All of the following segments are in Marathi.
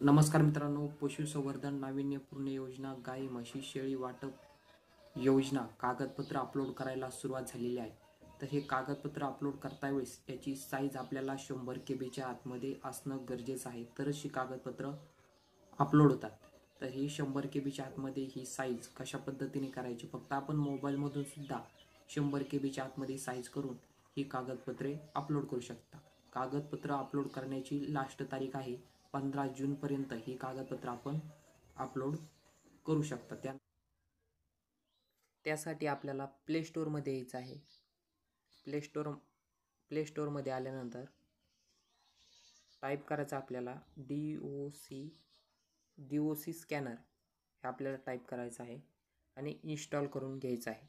नमस्कार मित्रांनो, पशुसंवर्धन नाविन्यपूर्ण योजना, गाई म्हशी शेळी वाटप योजना कागदपत्र अपलोड करायला सुरुवात झालेली आहे. तर हे कागदपत्र अपलोड करता वेळेस याची साईज आपल्याला 100 KB आतमध्ये असणं गरजेचं आहे, तरच ही कागदपत्र अपलोड होतात. तर ही 100 KB आतमध्ये ही साईज कशा पद्धतीने करायची, फक्त आपण मोबाईलमधून सुद्धा 100 KB आतमध्ये साईज करून ही कागदपत्रे अपलोड करू शकता. कागदपत्र अपलोड करण्याची लास्ट तारीख आहे 15 जूनपर्यंत ही कागदपत्र आपण अपलोड करू शकता. त्यासाठी आपल्याला प्ले स्टोअरमध्ये यायचं आहे. प्ले स्टोअरमध्ये आल्यानंतर टाईप करायचं आपल्याला DOC स्कॅनर हे आपल्याला टाईप करायचं आहे आणि इन्स्टॉल करून घ्यायचं आहे.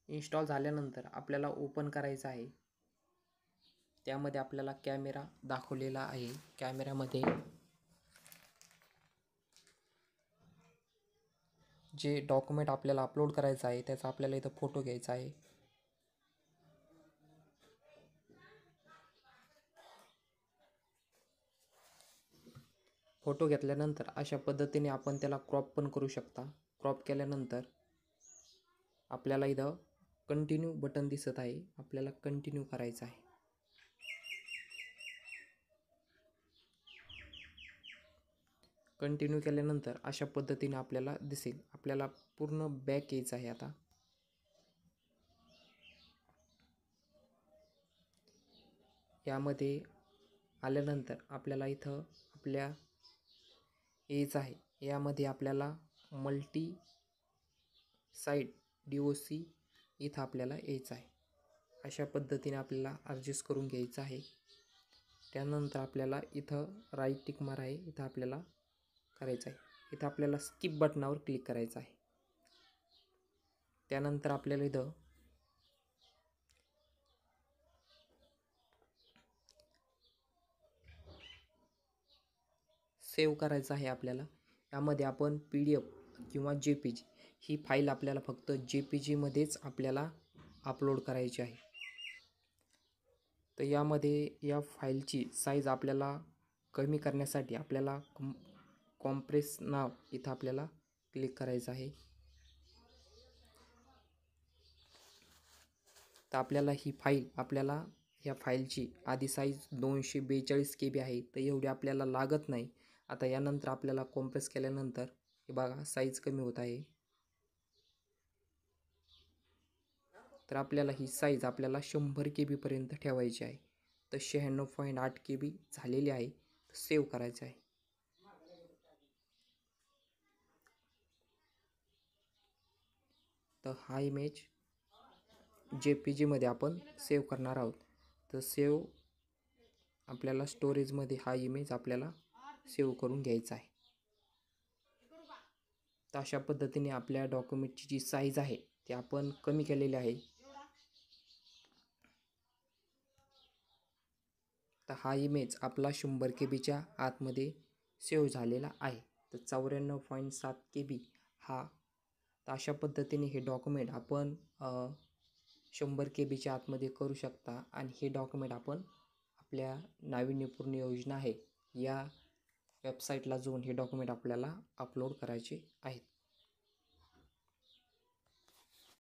इन्स्टॉल झाल्यानंतर आपल्याला ओपन करायचं आहे. त्यामध्ये आपल्याला कॅमेरा दाखवलेला आहे. कॅमेऱ्यामध्ये जे डॉक्युमेंट आपल्याला अपलोड करायचं आहे त्याचा आपल्याला इथं फोटो घ्यायचा आहे. फोटो घेतल्यानंतर अशा पद्धतीने आपण त्याला क्रॉप पण करू शकता. क्रॉप केल्यानंतर आपल्याला इथं कंटिन्यू बटन दिसत आहे, आपल्याला कंटिन्यू करायचं आहे. कंटिन्यू केल्यानंतर अशा पद्धतीने आपल्याला दिसेल. आपल्याला पूर्ण बॅक यायचं आहे. आता यामध्ये आल्यानंतर आपल्याला इथं आपल्या यायचं आहे. यामध्ये आपल्याला मल्टी साईट DOC इथं आपल्याला यायचं आहे. अशा पद्धतीने आपल्याला ॲडजस्ट करून घ्यायचं आहे. त्यानंतर आपल्याला इथं राईट टिक मार आहे, इथं आपल्याला करायचं आहे. इथं आपल्याला स्किप बटनावर क्लिक करायचं आहे. त्यानंतर आपल्याला इथं सेव्ह करायचं आहे. आपल्याला यामध्ये आपण PDF किंवा JPG ही फाईल आपल्याला फक्त JPG मध्येच आपल्याला अपलोड करायची आहे. तर यामध्ये या फाईलची साईज आपल्याला कमी करण्यासाठी आपल्याला कॉम्प्रेस नाव इथं आपल्याला क्लिक करायचं आहे. तर आपल्याला ही फाईल या फाईलची आधी साईज 242 KB आहे, तर एवढी आपल्याला लागत नाही. आता यानंतर आपल्याला कॉम्प्रेस केल्यानंतर हे बघा साईज कमी होत आहे. तर आपल्याला ही साईज आपल्याला 100 KB पर्यंत ठेवायची आहे. तर 96.8 KB झालेली आहे. सेव्ह करायचं आहे. तर हा इमेज JPG मध्ये आपण सेव्ह करणार आहोत. तर सेव्ह आपल्याला स्टोरेजमध्ये हा इमेज आपल्याला सेव्ह करून घ्यायचा आहे. तर अशा पद्धतीने आपल्या डॉक्युमेंटची जी साईज आहे ती आपण कमी केलेली आहे. तर हा इमेज आपला 100 KB आतमध्ये सेव्ह झालेला आहे. तर 94.7 KB हा. तर अशा पद्धतीने हे डॉक्युमेंट आपण 100 KB आतमध्ये करू शकता. आणि हे डॉक्युमेंट आपण आपल्या नाविन्यपूर्ण योजना आहे या वेबसाईटला जाऊन हे डॉक्युमेंट आपल्याला अपलोड करायचे आहेत.